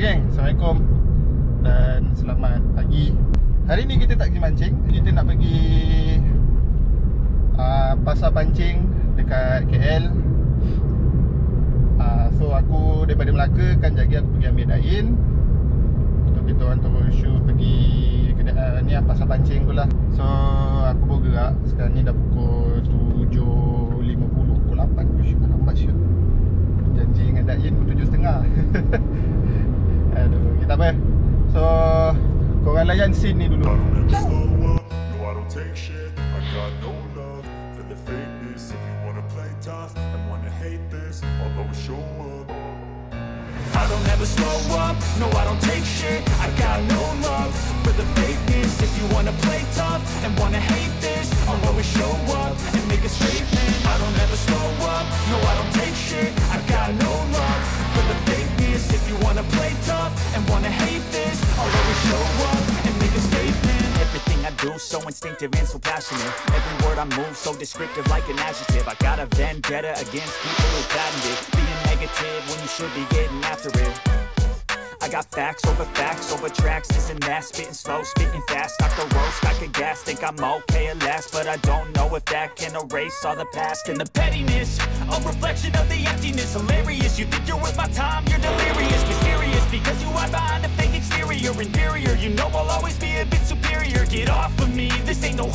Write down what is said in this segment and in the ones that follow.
geng, Assalamualaikum dan selamat pagi. Hari ni kita tak pergi mancing. Kita nak pergi pasar pancing dekat KL. So aku daripada Melaka kan jadi aku pergi ambil Dain. Untuk kita orang terus shoot pergi kedai ni pasar pancing tu lah. So aku baru gerak. Sekarang ni dah pukul 7.50, pukul 8 shoot. Lambat shoot. Janji dengan Dain pukul 7.30. Aduh, kita apa? So korang layan scene ni dulu. I don't ever slow up, no I don't take shit. I got no love for the fakeness. If you wanna play tough and wanna hate this, I'll always show up and make a statement. I don't ever slow up, no I don't take shit. I got no love for the fakeness. If you wanna play tough and wanna hate this, I'll always show up and make a statement. Everything I do so instinctive and so passionate. Every word I move so descriptive like an adjective. I got a vendetta against people who patented being negative when you should be getting after it. I got facts over tracks, this and that. Spitting slow, spitting fast, I could roast, I could gas. Think I'm okay at last, but I don't know if that can erase all the past. And the pettiness, a reflection of the emptiness. Hilarious, you think you're worth my time, you're delirious. Mysterious, because you hide behind a fake exterior. Inferior, you know I'll always be a bit superior. Get off of me, this ain't no.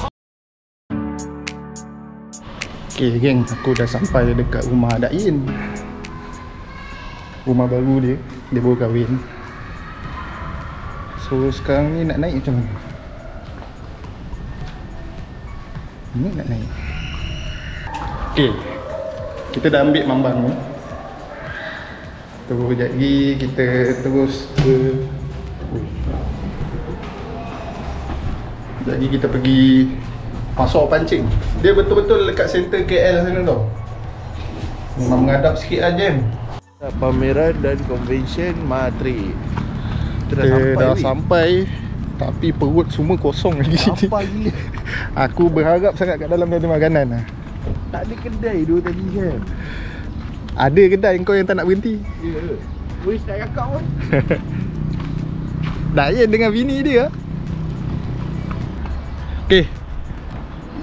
Okay geng, aku dah sampai dekat rumah Dain. Rumah baru dia, dia baru kahwin. So sekarang ni nak naik macam mana? Ni nak naik. Okay, kita dah ambil mambang ni. Terus jadi kita terus ke jadi kita pergi pasar pancing. Dia betul-betul dekat center KL sana tau. Memang menghadap sikit lah jam. Pameran dan convention Matri. Kita dah sampai tapi perut semua kosong lagi sini. Aku berharap sangat kat dalam ada makanan lah. Tak ada kedai tu tadi kan? Ada kedai kau yang tak nak berhenti. Ya. Weh, tak kakak pun. Dain dengan bini dia. Okay,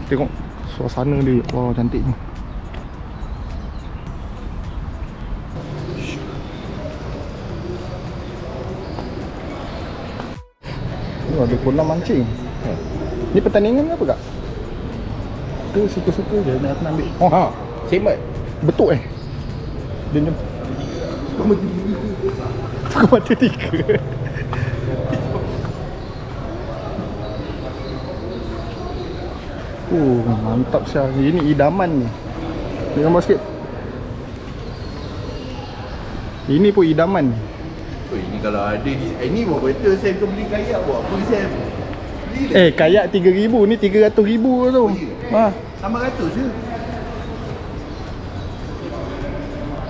tengok suasana dia. Wah, cantiknya. Ada kolam mancing. Ni pertandingan ke apa kak? Ke suka-suka je nak ambil. Oh ha, semat. Betul Dia jumpa. Tukar mata tiga. Mantap Syah. Ini idaman ni. Dia gambar sikit. Ini pun idaman. Ini kalau ada ini buat betul Sam, kau beli kayak buat apa Sam? Kayak 3,000 ni 300,000 tu. Ha. Tambah 100 je.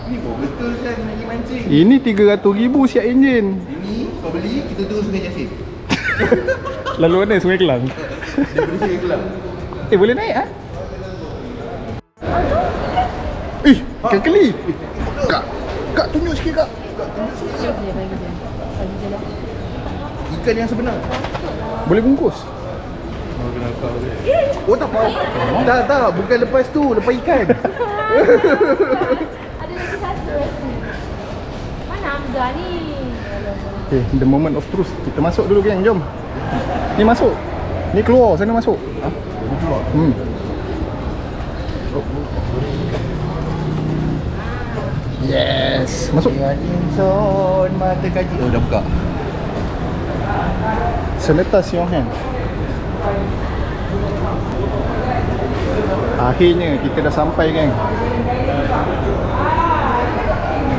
Ini buat betul Sam nak pergi mancing. Ini 300,000 siap enjin. Ini kau beli kita turun Sungai Jasin. Lalu mana Sungai Kelang? Dia beli Sungai Kelang. Boleh naik ah? Ikan keli. Kak tunjuk sikit kak. Ikan yang sebenar. Boleh bungkus. Oh tak apa. Tak, bukan lepas tu, lepas ikan. Ada lagi satu. Mana Hamzah ni? Okay, the moment of truth. Kita masuk dulu geng, jom. Ni masuk. Ni keluar, sana masuk. Ha? Keluar. Yes, masuk. Inson mata kaji. Oh dah buka. Seletas your hand. Akhirnya kita dah sampai geng.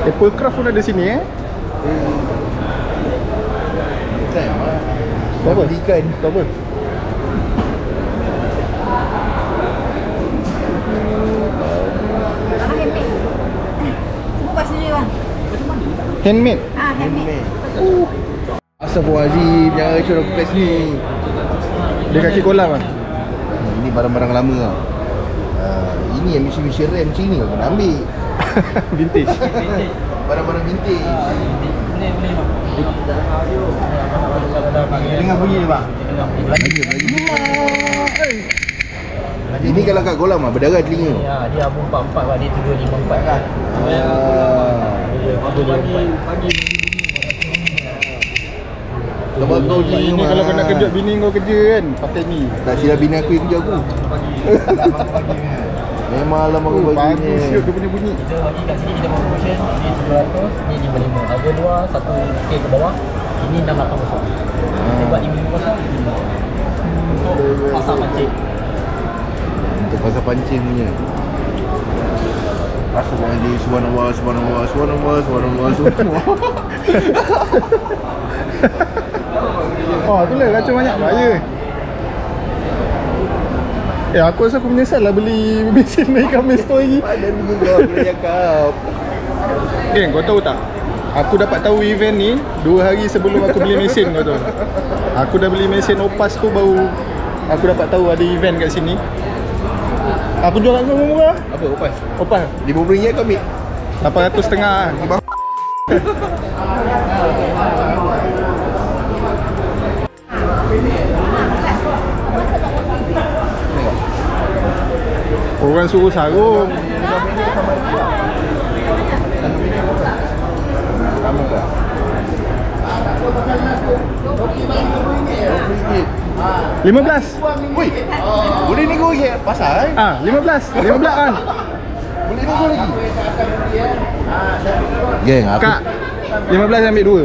Apple Craft pun ada sini Berapa? Ikan. Berapa? Handmade. Handmade. Astagfirullahaladzim, jangan recur aku kat sini. Dia kaki kolam lah. Ini barang-barang lama lah. Ini yang misi-misi rem macam ni kau nak ambil. Vintage. Barang-barang vintage. Dengar bunyi ni bang. Ini kalau kat kolam ah berdarah telinga. Ya, dia abu 44 bang, dia 254 kan. Pagi. Sebab kau Ini telinga kalau kau nak kejut bini kau kerja kan, pakai ni. tak silap bini aku yang kerja aku. Memang alam aku bagi ni. Bagus siut dia punya bunyi. Kita bagi kat sini kita buat promotion, ni 700, ni 55. Harga luar 1K ke bawah. Ini 680. Kita buat 500 untuk pasar pancing. Untuk pasal pancing punya. Rasa orang di subhanallah, subhanallah, subhanallah, subhanallah, subhanallah. Oh, tu lah racun banyak. Bahaya. Aku rasa aku menyesal lah beli mesin ni kami store lagi. Padan juga kau aku dah cakap. Kau tahu tak? Aku dapat tahu event ni 2 hari sebelum aku beli mesin, kau tahu. Aku dah beli mesin Opas tu baru aku dapat tahu ada event kat sini. Aku jual kat kau murah. Apa Opas? Opas RM50 kau ambil. 800 setengah. Orang suruh sarung. Kamu tak? RM15. Woi. Boleh nego lagi pasal? RM15 kan. Boleh nego lagi. Geng, aku Kak, RM15 saya ambil 2.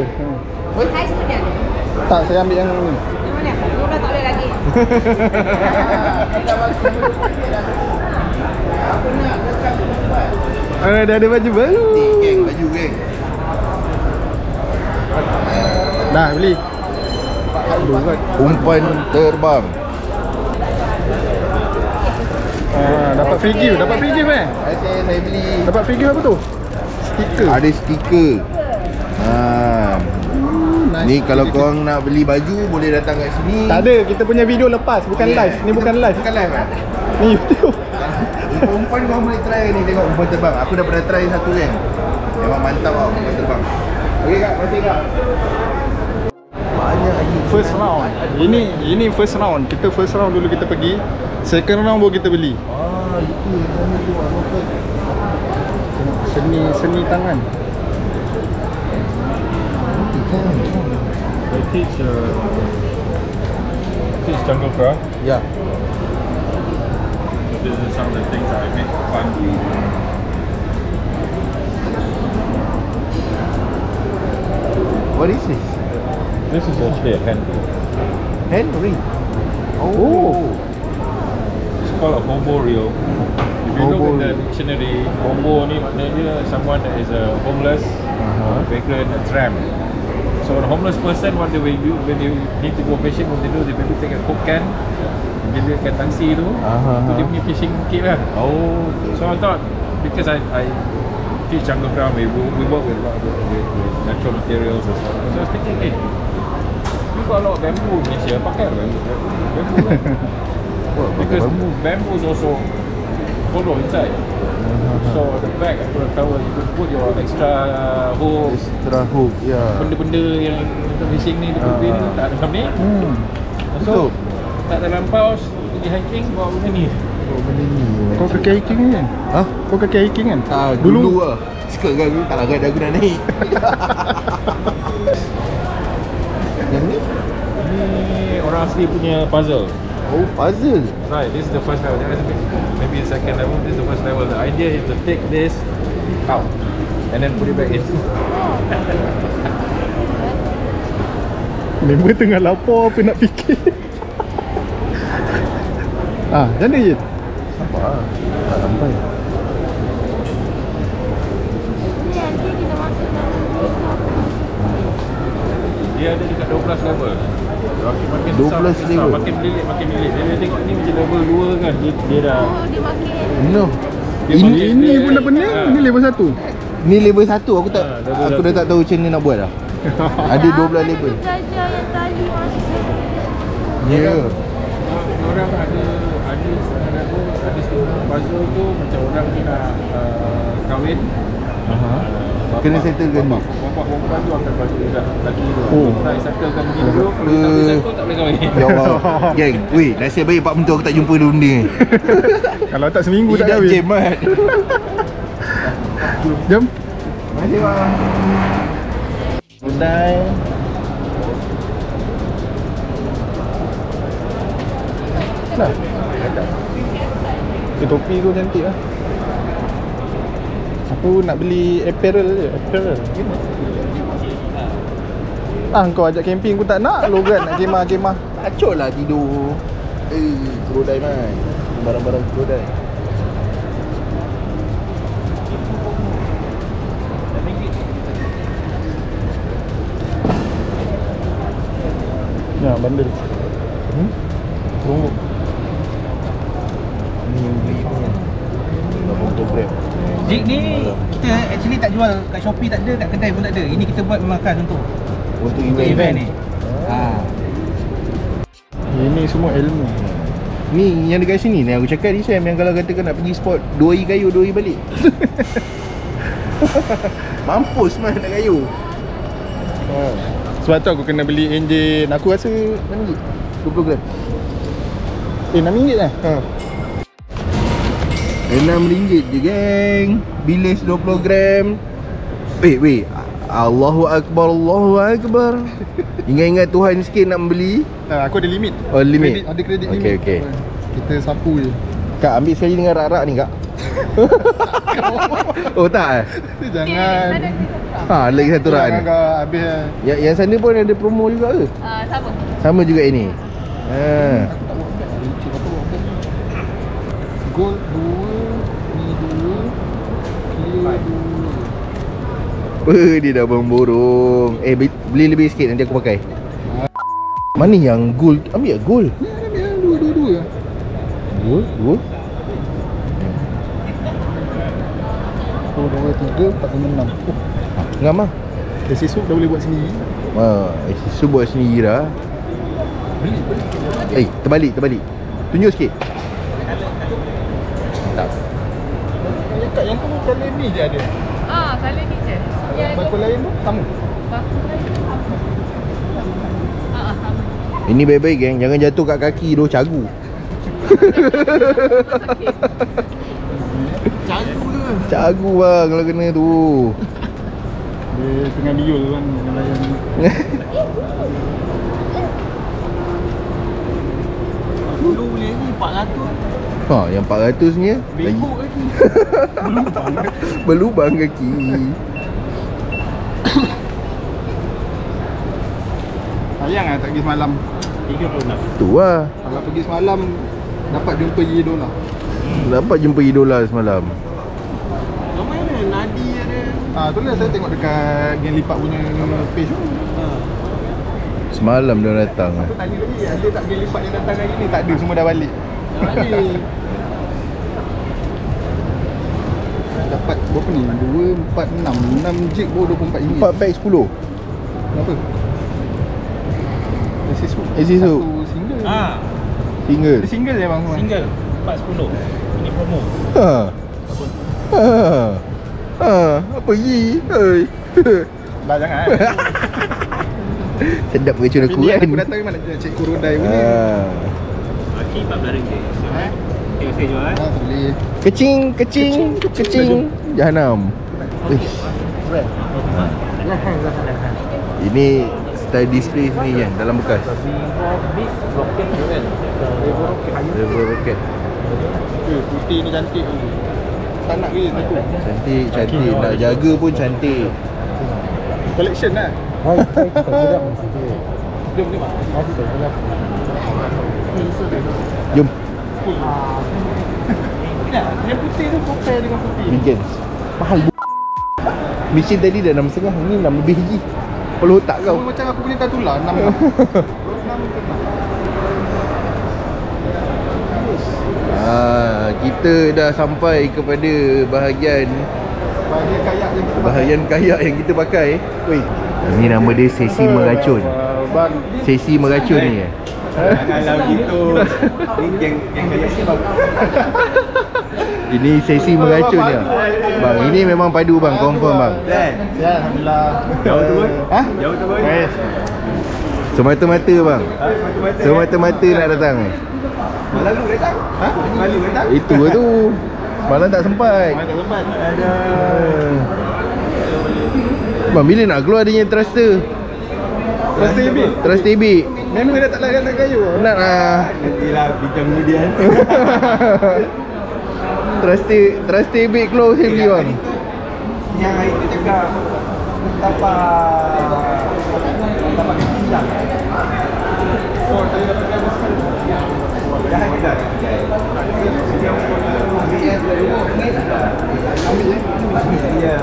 Saiz tu dia ada. Tak, saya ambil yang ni. Yang mana? Kau dah tak boleh lagi. Dah ada baju baru. geng baju geng. Dah beli. Aduh kan. Umpan terbang. Dapat free gift, Saya beli. Dapat free gift apa tu? Stiker. Ada stiker. Nice. Ni kalau korang nak beli baju boleh datang kat sini. Tak ada, kita punya video lepas, bukan live. Ni bukan live. Bukan live kan? Ni YouTube. Umpan korang boleh try ni, tengok umpan terbang. Aku dah pernah try satu kan. Memang mantap tau umpan terbang. Okey kak, terima kasih kak. Banyak lagi. First round. Ini first round. Kita first round dulu kita pergi. Second round baru kita beli. Itu sana tu apa? Seni tangan. I teach jungle craft. Ya. This is some of the things I make fun. What is this? This is actually a hand tool. Hand ring. Oh. It's called a hobo reel. If you Hobo look in the reel. dictionary, hobo ni maknanya someone that is a homeless, vagrant, a tramp. So a homeless person, what they will do when they need to go fishing, what they do, they maybe take a Coke can, jadikan tangsi tu, tu dia punya fishing kit lah. Oh. So I thought, because I teach jungle craft, we work with a lot with natural materials and stuff. So I was thinking, hey, we got a lot of bamboo in Malaysia, pakai bamboo lah. Because bamboo is also hollow inside. So the back of the cover, you could put your extra hook, Extra hook, ya. benda-benda yang untuk fishing ni, dia ni tak ada dalam ni. So Betul. tak ada lampau, pergi hiking, bawa benda ni. Oh, benda ni. Kau kaki hiking kan? Ha? Kau kaki hiking kan? Dulu lah. Sekarang aku tak agak aku nak naik. Yang ni? Ni orang asli punya puzzle. Oh, puzzle. Right, this is the first level. Maybe the second level. This is the first level. The idea is to take this out and then put it back in. Member tengah lapar apa nak fikir. Macam mana je? Sabar lah. Tak sampai. Ni nanti kita masuk dalam Dia ada dekat 12 level. Makin 12 besar, makin level. besar, makin melilit. Dia tengok ni macam level 2 kan. Dia dah Oh, dia makin No. dia makin- Ini pun dah pening. Ini level 1. Ni level 1 aku tak level aku dah satu. tak tahu macam mana nak buat dah. Ada 12 level. gajah yang tadi masuk. Ya. orang ada setengah puzzle tu macam orang ni nak kahwin. Kena settlekan ni. Perempuan tu akan bagi dah lagi tu. Oh. Nak settlekan begini dulu. Kalau tak boleh settle tak boleh kahwin. Ya Allah. Geng, weh, nasib baik Pak Mentua aku tak jumpa dia ni. Kalau tak seminggu tak Dah kahwin. jam mat. Jom. Terima kasih bang. Kedai. Nah. Topi tu cantik lah. Aku nak beli apparel je. Apparel. Kau ajak camping aku tak nak. Logan nak kemah-kemah. Acot lah tidur. Kedai man. Barang-barang kedai. Ya, bandel. Tunggu. Ni yang beli ni. Grab. Jig ni kita actually tak jual kat Shopee, tak ada, kat kedai pun tak ada. Ini kita buat memang khas untuk event ni. Ini semua ilmu. Ni yang dekat sini ni aku cakap ni Sam, yang kalau katakan nak pergi spot 2 hari kayu 2 hari balik. Mampus man nak kayu. Sebab tu aku kena beli enjin. Aku rasa RM6 20 gram. RM6 lah. RM6 je geng. Bilis 20 gram. Weh Allahu Akbar, Allahu Akbar. Ingat-ingat Tuhan sikit nak membeli. Aku ada limit. Oh, limit. Ada kredit Okey, limit. okey. Kita sapu je. Kak ambil sekali dengan rak-rak ni kak. Oh tak eh? Jangan. Lagi satu rak ni. Jangan kau habis. Yang sana pun ada promo juga ke? Sama. Sama juga ini. Gold 2, ni 2, clear 2. Dia dah memborong. Beli lebih sikit nanti aku pakai. Mana yang gold? Ambil lah gold. Ni dua-dua. Gold? Gold? 1, 2, 3, 4, 5, 6. Ngam lah. Esok dah boleh buat sendiri. Isu buat sendiri dah. Terbalik. Tunjuk sikit. Tak. Yang tu colour ni je ada. Kali ni je. Bako lain tu sama. Baku lain sama. Sama. Ini baik-baik geng. Jangan jatuh kat kaki doh cagu. Cagu ke? Cagu bang kalau kena tu. Dia tengah liul kan dengan layan ni. Dulu boleh ni 400. Yang 400 nya Bengkok lagi. berlubang kaki. Sayang lah tak pergi semalam. 36. Tu lah. Kalau pergi semalam dapat jumpa idola. Dapat jumpa idola semalam. Ramai ada Nadi ada. Tu lah saya tengok dekat Geng Lipat punya page tu. Semalam dia datang. Aku tanya lagi, ada tak Geng Lipat yang datang hari ni? Tak ada, semua dah balik. Dapat berapa ni? 2, 4, 6 jig baru RM24. 4 pack 10. Kenapa? Asisu. Asisu. Satu single. Single. Dia single je bang. Single 410. Ini promo. Apa ye? Hei. Dah jangan. Sedap racun aku Ini kan. aku datang memang nak cek Korodai punya. Okey, RM14. Okey, saya jual Boleh. Kecing Jahanam. Ini style display sini kan dalam bekas. Revo Rocket. Putih ni cantik. Tak nak ke satu? Cantik. Nak jaga pun cantik. Collection lah. Jom. Yang putih tu compare dengan putih. Begins. Mahal Mesin tadi dah 6.5. Ni 6 lebih lagi. Kepala otak kau. Sama macam aku boleh tak tular 6. 6 kita dah sampai kepada bahagian kayak yang kita pakai. Woi. Ini nama dia sesi meracun. Sesi meracun ni. Kalau gitu, ni geng kayak ni bang. Ini sesi meracun dia. Bang, ini memang padu bang, confirm bang. Ya, alhamdulillah. Jauh tu pun. Ha? Jauh tu pun. Yes. Semata-mata bang. Semata-mata nak datang. Lalu datang? Ha? Lalu datang? Itu tu. Semalam tak sempat. Tak sempat. Bang, bila nak keluar dia punya thruster? Thruster EB? Thruster EB. Memang dah tak layan nak kayu. Nak lah. Nantilah bincang kemudian. Thruster EB keluar saya beli bang. Yang hari tu cakap tapak kecil lah. Oh, saya dapat kayu sekali. Jangan kita. Ya.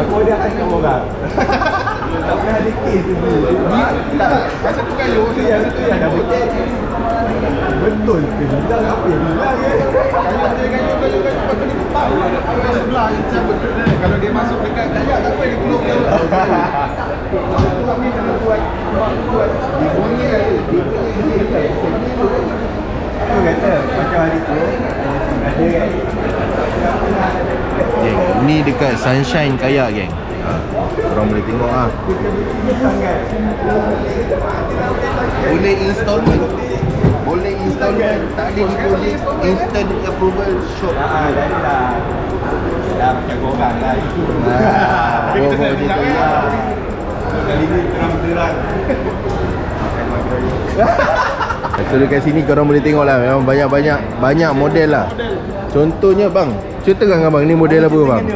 Aku ada akan orang. Tak pernah ada kes tu. Tak, masa tu kayu, saya tu yang dah betul. Betul ke? Bilang apa yang bilang ya? Kayu, lepas tu dia tumpah. Orang sebelah yang cabut. Kalau dia masuk dekat kayak, tak apa dia keluar. Kami kena buat. Dia bunyi kan? Aku kata macam hari tu ada kan. Geng, ni dekat Sunshine Kayak geng. Korang boleh tengok ah. Boleh installment. Boleh installment. Tak ada deposit. Instant approval shop. Dah macam korang lah itu. Kita nak bilang kan? Kali ni terang-terang. So dekat sini korang boleh tengok lah. Memang banyak model lah. Contohnya bang, cerita kan abang ni model apa bang?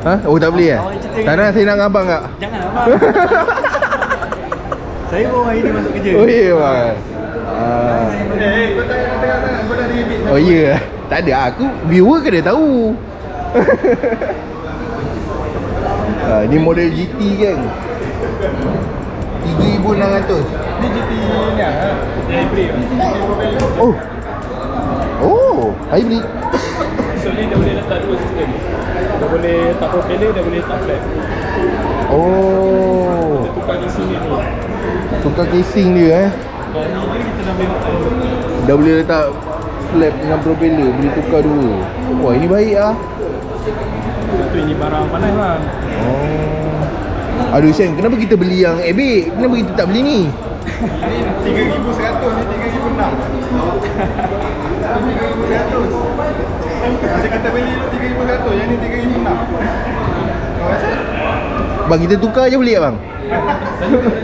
Ha? Oh tak boleh Tak nak saya nak dengan abang tak? Jangan abang. Saya baru hari ni masuk kerja. Oh ya bang. Kau tengok kau dah rebit. Oh ya. Tak ada, aku viewer ke dia tahu. Ni model GT geng. 3,600. Ni GT ni ah. Hybrid. Oh. Oh, hybrid. So ni dah boleh letak dua sistem. Dah boleh letak propeller, dah boleh letak flap. Oh. Tukar di sini ni. Tukar casing dia Kalau ni kita dah boleh letak. Dah boleh letak flap dengan propeller, boleh tukar dua. Wah, ini baik ah. Tu ini barang panas lah. Oh. Aduh Sen, kenapa kita beli yang Ebek? Kenapa kita tak beli ni? Ni 3,100 ni 3,600. 3,100. Saya kata beli tu 3,100, yang ni 3,600. Bang, kita tukar je boleh tak bang?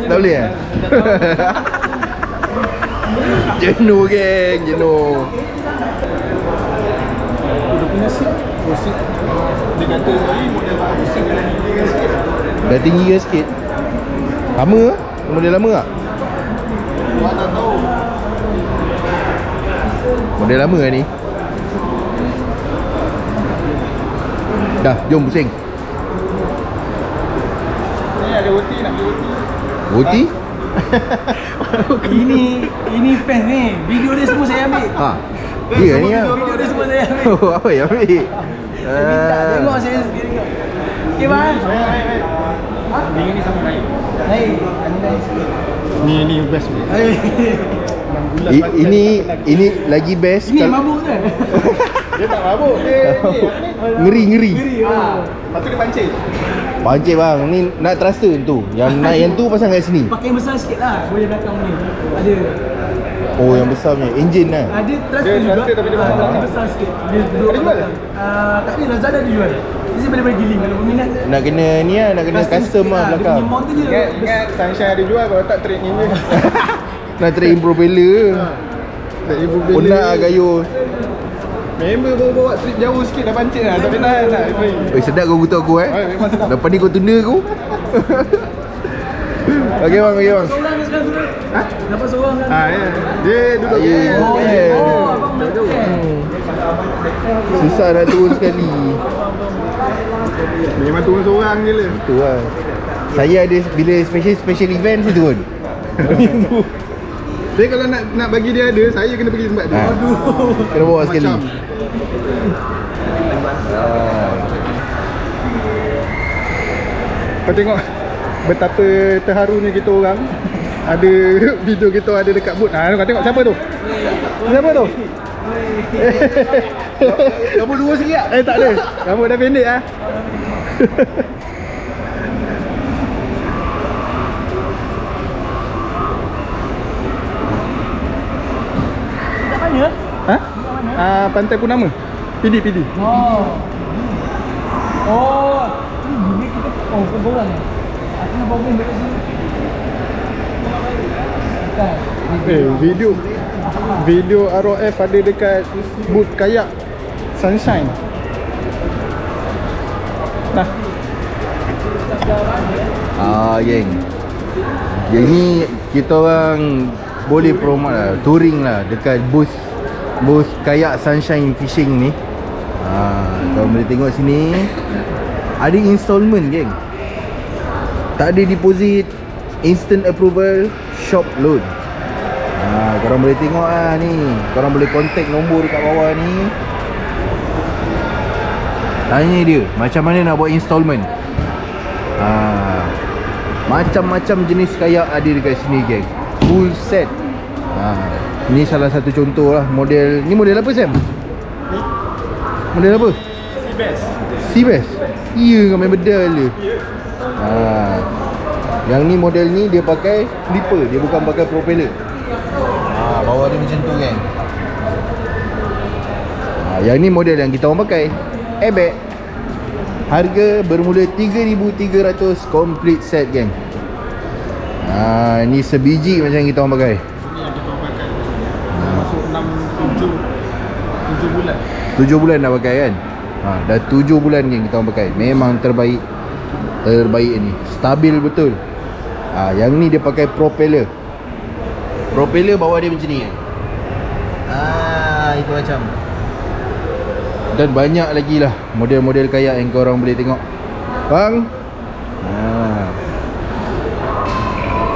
Tak boleh eh? Jenuh geng, jenuh. Dia punya seat. Seat. Dia kata ni model baru seat dah tinggi sikit. Dah tinggi ke sikit? Lama ke? Model lama tak? Awak tak tahu. Model lama kan ni? Dah, jom pusing. Ni ada OT nak beli OT. Roti? Ini fans ni. Video dia semua saya ambil. Ha. Dia ni lah. Video dia semua saya ambil. Oh, apa yang ambil? Tengok saya tengok. Okey bang. Dengan ni sama kayu. Naik. Naik sikit. Ni best ni. Ini lagi best Ini mabuk kan? Dia tak mabuk. Ngeri. Lepas tu dia pancing. Pancik bang, ni nak thruster tu. Yang naik yang tu pasang kat sini. Pakai besar sikit lah. Boleh belakang ni. Ada. Oh, yang besar punya engine lah. Ada Dia thruster juga. thruster tapi dia besar. Tapi besar sikit. Dia duduk. Ada jual? Tak ada, Lazada dia jual. Jadi saya boleh giling kalau berminat. Nak kena ni lah, nak kena Plastik custom sikit lah Dia belakang. punya mount tu je. Ingat Sunshine ada jual, kalau tak trade in je. Nak train propeller. Trade in Oh nak lah kayu. Member bawa trip jauh sikit dah pancing lah. Tak tahan lah. Sedap kau kutuk aku Memang sedap. Lepas ni kau tunda aku. Okey bang. Seorang ke sekarang tu? Ha? Dapat seorang kan? Ya. Dia duduk Ya. Abang dah. Susah nak turun sekali. Memang turun seorang je lah. Tu lah. Saya ada bila special event saya turun. Dia kalau nak bagi dia ada, saya kena pergi tempat dia. Aduh. Kena bawa sekali. Macam. Kau tengok betapa terharunya kita orang. Ada video kita ada dekat boot. Kau tengok siapa tu? Siapa tu? Rambut dua sikit tak? Tak ada. Rambut dah pendek ah. Kat mana? Ha? Pantai Purnama. PD. Oh, ini kita berborang ni. Aku nak bawa dekat sini. Video ROF ada dekat booth kayak Sunshine. Nah, Geng. Yang ni kita orang boleh promote lah, touring lah dekat booth kayak Sunshine Fishing ni. Korang boleh tengok sini. Ada installment, geng. Tak ada deposit, instant approval, shop loan. Korang boleh tengok lah ni. Korang boleh contact nombor dekat bawah ni. Tanya dia macam mana nak buat installment. Macam-macam jenis kayak ada dekat sini, geng. Full set. Ni salah satu contoh lah. Model ni model apa, Sam? Model apa? Seabass. Iya, kau main bedal dia. Yang ni model ni dia pakai flipper, dia bukan pakai propeller. Bawah dia macam tu, kan. Yang ni model yang kita orang pakai, airbag. Harga bermula 3,300 complete set, geng. Ni sebiji macam kita orang pakai. ini yang kita pakai. Masuk 7 bulan. 7 bulan dah pakai, kan. Dah 7 bulan, geng, kita orang pakai. Memang terbaik ni. Stabil betul. Yang ni dia pakai propeller. Propeller bawah dia macam ni, kan. Itu macam. Dan banyak lagi lah model-model kayak yang korang boleh tengok, bang.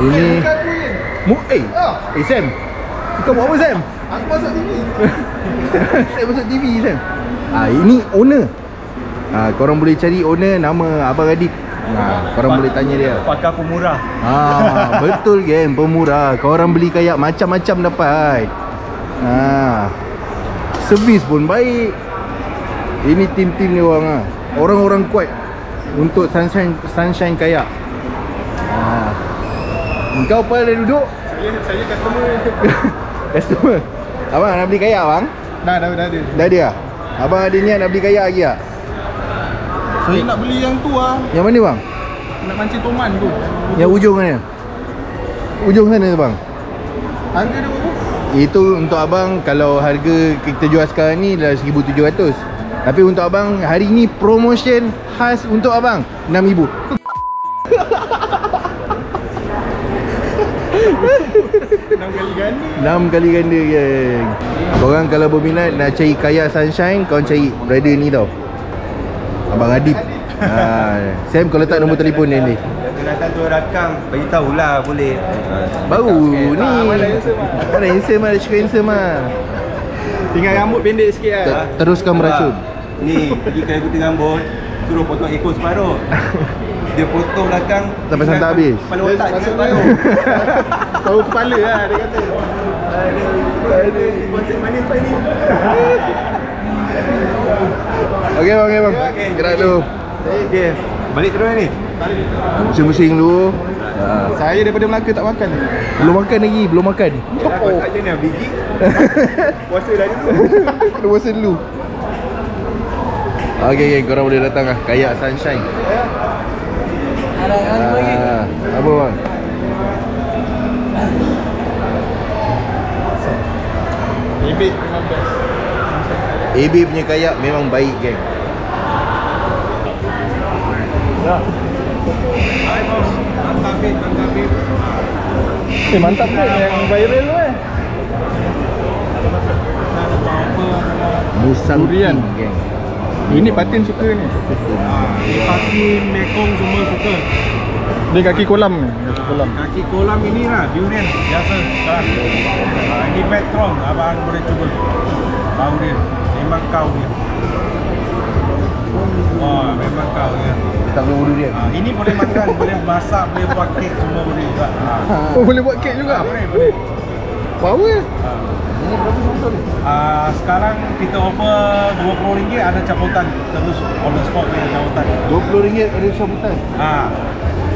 Ini Sam, kau buat apa, Sam? Aku masuk TV. Saya masuk TV, Sam. Ini owner. Korang boleh cari owner, nama Abang Adib. Korang boleh tanya dia. Pakai pemurah. Betul, geng, pemurah. Korang beli kayak macam-macam dapat. Servis pun baik. Ini tim-tim ni orang orang-orang kuat untuk Sunshine kayak. Kau apa dah duduk? Saya customer. Customer. Abang nak beli kayak, abang? Dah ada. Dah ada lah. Abang ada niat nak beli kayak lagi tak? Saya nak beli yang tu ah. Yang mana, bang? Nak mancing toman tu. Yang ujung mana? Ujung sana, bang. Harga dia berapa? Itu untuk abang, kalau harga kita jual sekarang ni dah 1,700. Tapi untuk abang hari ni promotion khas untuk abang 6,000. 6 kali ganda, geng. Korang kalau berminat nak cari kayak Sunshine, korang cari brother ni tau, Abang Adib. Sam, kau letak nombor telefon dia ni. Kena satu rakam, bagi tahulah boleh. Baru ni. Mana handsome lah, suka handsome lah. Tinggal rambut pendek sikit lah. Teruskan meracun. Ni, pergi kedai gunting rambut, suruh potong ekor separuh. Dia potong belakang Sampai santai habis. Kepala otak je separuh. Tahu kepala lah dia kata. Konsep mana lepas ni? Okey, bang. Gerak dulu. Okay, balik terus ni. Pusing-pusing dulu. Saya daripada Melaka tak makan. Belum makan lagi, belum makan. Masak je ni, biji. Puasa dah dulu. Kena puasa dulu. Okey, korang boleh datang lah kayak Sunshine. Apa, bang? Ebit memang best. AB punya kayak memang baik, geng. Hai bos, mantap bit. Mantap kan yang viral tu Musang Durian. King, geng. Ini patin suka ni. Kaki mekong semua suka. Dia kaki kolam ni. Kaki kolam. Kaki kolam ini lah, durian biasa sekarang. Ini petron, abang boleh cuba. Bau dia, memang kau dia. Wah, memang kau dia. Tak boleh bunuh dia. Ini boleh makan, boleh masak, boleh buat kek semua boleh juga. Oh, boleh buat kek juga. Boleh. Power. Ini berapa motor ni? Sekarang kita offer RM20 ada cabutan. Terus on the spot punya cabutan. RM20 ada sambutan.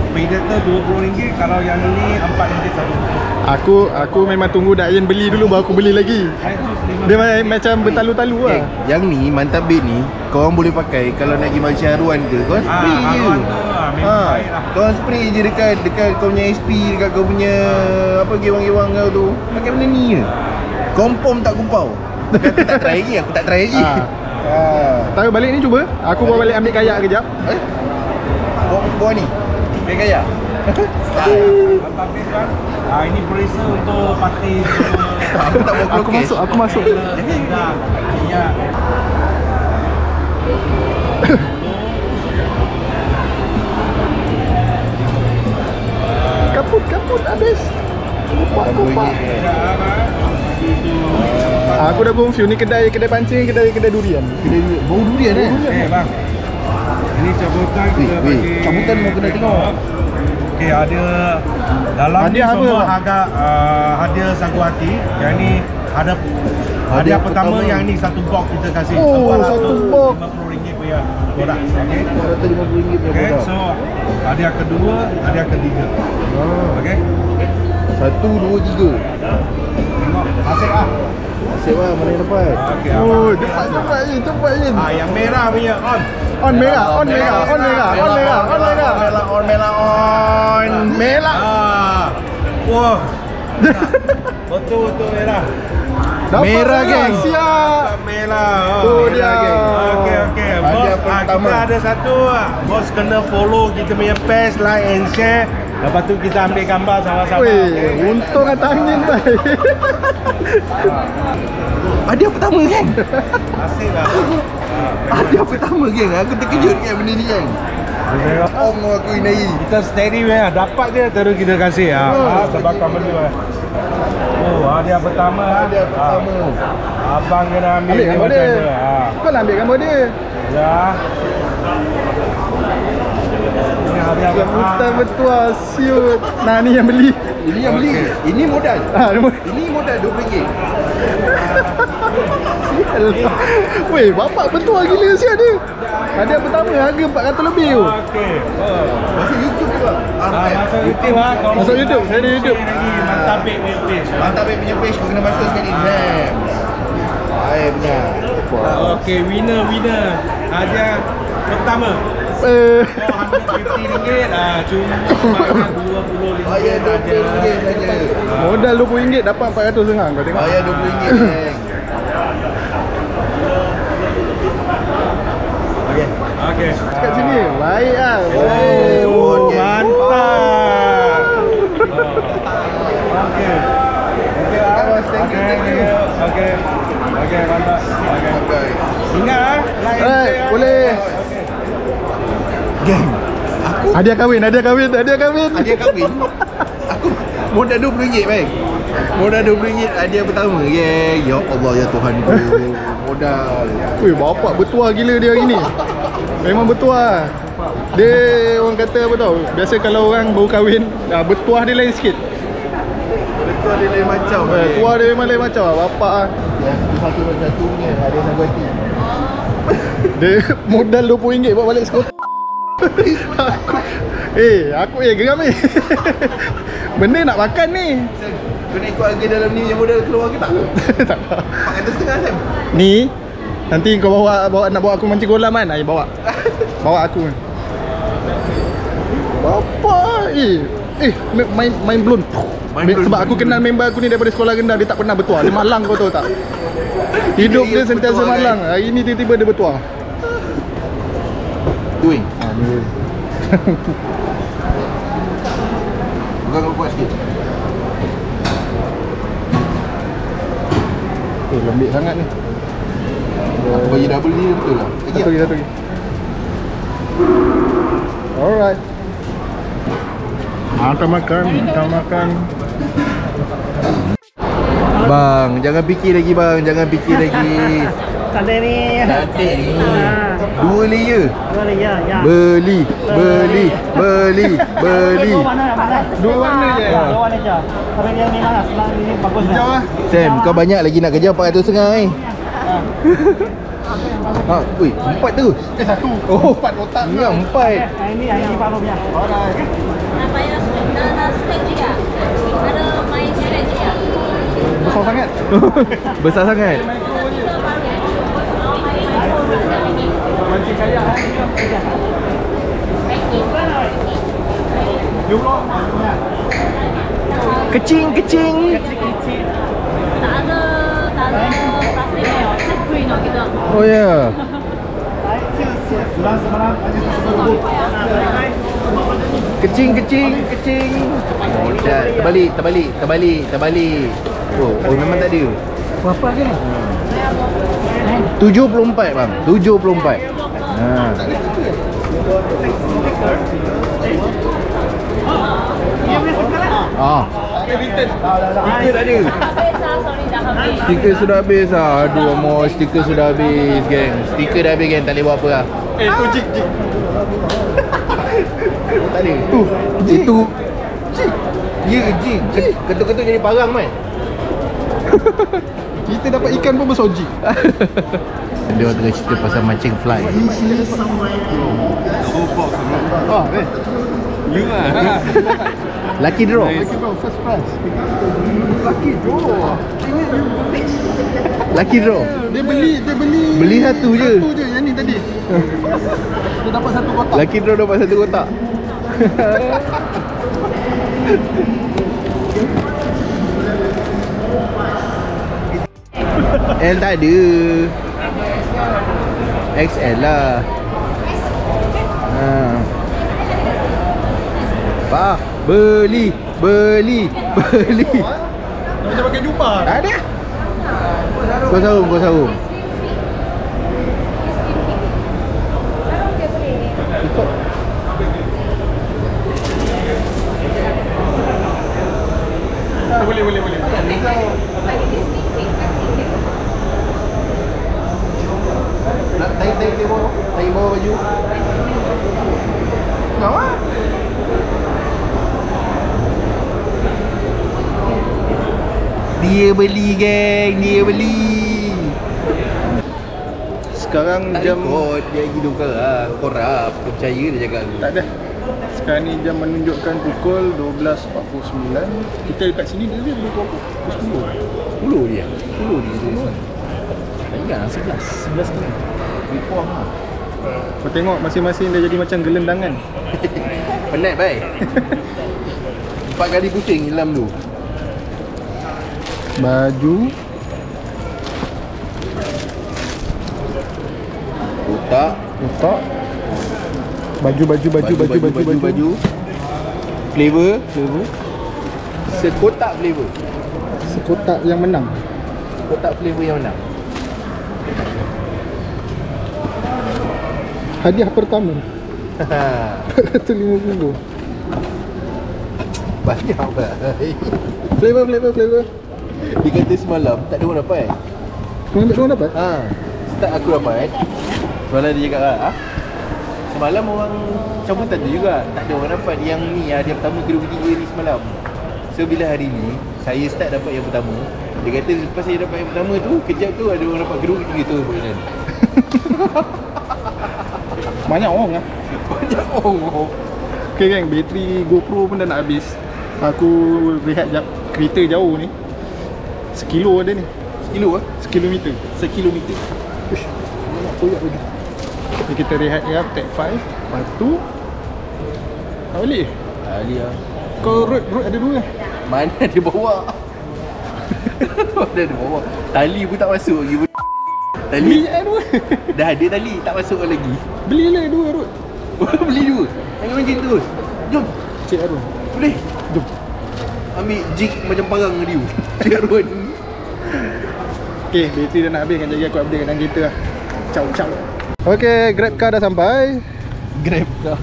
Predator RM20, kalau yang ini RM4 satu. Aku memang tunggu Dayan beli dulu baru aku beli lagi. Dia macam bertalu-talu lah. Yang ni mantap bait ni, korang boleh pakai kalau nak pergi Malaysia haruan ke. Korang spray je. Haruan tu memang baik lah. Korang spray je dekat kau punya SP, dekat kau punya apa gewang-gewang kau tu. Pakai benda ni je. Confirm tak kumpau. Aku tak try lagi, aku tak try lagi. Tahu balik ni cuba. Aku bawa balik ambil kayak kejap. Bawa ni. Pakai kayak. Ini bracer untuk parti. Aku tak bawa Aku masuk. Ya. Kaput habis. Kupak. Aku dah confused ni kedai pancing, kedai durian. Bau durian Bang. Ini cabutan kita bagi. Cabutan mau kena tengok. Okey, ada dalam hadiah ni semua apa? harga hadiah sagu hati. Yang ni ada hadiah pertama yang ni satu box kita kasih. Satu box. RM50 punya produk. Okey. RM450 punya Okey, produk. so hadiah kedua, hadiah ketiga. Okey. 1, 2, 3. Tengok, asyik ah. Asyik lah, mana yang dapat? Okey. Cepat je. Yang merah punya on. On merah. Wah. Betul merah. Merah, geng. Siap. Merah. Tu dia. Okey. Hadiah Bos, pertama. kita ada satu. Bos kena follow kita punya page, like and share. Lepas tu kita ambil gambar sama-sama. Weh, untung kat angin baik. Hadiah pertama, geng. Asyik lah. Hadiah pertama, geng. Aku terkejut kan benda ni, geng. Om aku inai. Kita steady weh, dapat je terus kita kasih. Sebab kamu ni. Hadiah pertama. Hadiah pertama. Abang kena ambil Ambil gambar macam dia. tu. Kau lah ambil gambar dia. Ya. Ini hadiah Sambutan betul siut. Nah ni yang beli. Ini yang beli. Ini modal. Ini modal RM20. Weh, bapak betul gila siap dia. Hadiah pertama harga 400 lebih tu. Okey. Masuk YouTube ke, bang? Masuk YouTube lah. Masuk YouTube, saya ada YouTube. Mantap punya page. Mantap punya page. Kau kena masuk sekali. Sam. Baik punya. Okey, winner. Hadiah pertama. RM150 cuma RM25 Bayar RM20 saja. Modal RM20 dapat 400 sengang. Kau tengok. Bayar RM20, geng. Okey. Kat sini. Baik lah. Oh, mantap. Okey. Okey, mantap. Okey. Ingat like and share. Boleh. Geng. Hadiah kahwin. Hadiah kahwin. Aku modal RM20, bang. Modal RM20 hadiah pertama, geng. Ya Allah, ya Tuhan ku. Modal. Weh, bapak bertuah gila dia hari ni. Memang bertuah. Dia orang kata apa tau, biasa kalau orang baru kahwin, bertuah dia lain sikit. Betul dia lain macam. Tuah dia memang lain macam lah, bapak lah. Satu punya hadiah sagu hati. Dia modal RM20 bawa balik sekolah. Aku geram ni. Benda nak makan ni. Kau nak ikut harga dalam ni yang modal keluar ke tak? Tak apa. RM450, Sam. Ni nanti kau bawa nak bawa aku mancing kolam kan? Bawa. Bawa aku. Bapak main blown. Sebab aku kenal member aku ni daripada sekolah rendah, dia tak pernah bertuah. Dia malang, kau tahu tak? Hidup dia sentiasa bertuah, malang. Hari ni tiba-tiba dia bertuah. Doing. Bukan kau kuat sikit. Lembik sangat ni. Aku bagi double ni betul lah. Satu lagi. Alright. Kita makan. Bang, jangan fikir lagi, bang. Jangan fikir lagi. Cantik ni. Cantik ni. 2 layer. Boleh ya, ya. Beli. Dua warna, mana? Dua warna je. Ya, dua warna je. Tapi yang ni mana? Selang ini bagus. Hijau lah. Sam, kau banyak lagi nak kerja 450 ni. Ha, ui, 4 tu. Satu. Oh, 4 kotak. Ya, 4. Ini Pak Rob ya. Alright. Nak bayar nak steak juga? Ada main steak juga? Besar sangat. Besar sangat. Mancing kayak. Kecing. Tak ada plastik ya. Set no gitu. Oh ya. Kecing. Oh, dah. Terbalik. Oh, memang tak ada. Berapa ke? 74 bang. 74. Ha. Ah. Stiker tak ada. Dah habis. Stiker sudah habis lah. Aduh, mau stiker sudah habis, geng. Stiker dah habis, geng. Tak boleh buat apa lah. Tu jig. Tak ada. Itu jig. Ya, jig. Ketuk-ketuk jadi parang, man. Kita dapat ikan pun besar jig. Dia orang tengah cerita pasal mancing fly. You lah. Lucky draw. First prize. Lucky draw. Dia beli Beli satu je. Satu je yang ni tadi. Dia dapat satu kotak. Lucky draw dapat satu kotak. L tak ada. XL lah. Ha. Pak, beli. Macam pakai jubah. Tak ada. Kau sarung. Ikut. Boleh. Nak tarik bawah baju. Kenapa? Dia beli, geng. Sekarang Tak jam ikut. Dia hidup korap. Percaya dia cakap tu. tak ada. Sekarang ni jam menunjukkan pukul 12.49. Kita dekat sini dia pukul 10. 10 dia. 10 dia. Ingat lah 11 tu. Lebih kurang lah. Kau tengok masing-masing dia jadi macam gelendangan. Penat baik. 4 kali pusing hilam tu. Baju, Kotak. baju. Flavor. Sekotak flavor. Sekotak yang menang. Kotak flavor yang mana? Hadiah pertama 450. Banyak baik. Flavor. Dia kata semalam tak ada orang dapat. Kau dapat? Ha. Start aku dapat. Semalam dia cakap lah, semalam orang cabutan tu juga tak ada orang dapat. Yang ni dia pertama kedua ketiga ni semalam. So bila hari ni saya start dapat yang pertama, dia kata lepas saya dapat yang pertama tu, kejap tu ada orang dapat kedua ketiga tu kan. Banyak orang lah. Okay geng, bateri GoPro pun dah nak habis. Aku rehat jap kereta jauh ni. 1 kilo ada ni. 1 kilo 1 kilometer. 1 kilometer. Uish, nak koyak lagi. Ni kita rehat ya, take 5. Lepas tu tak balik. Ali lah. Kau road ada 2 lah. Mana dia bawa? Mana dia bawa? Tali pun tak masuk lagi. Tali Beli je 2. dah ada tali tak masuk lagi. Belilah 2 road. Beli 2. Jangan macam tu. Jom. Cik Arun. Boleh. Jom. Ambil jig macam parang dia. Cik Arun. Okay, bateri dah nak habis kan. Jadi aku update dalam kereta lah. Ciao. Okay, Grab car dah sampai. Grab dah.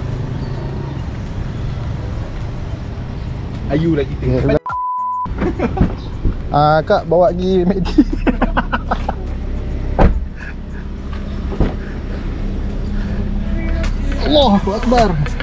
Ayu lah kita. Kak bawa pergi McD. Allahu Akbar.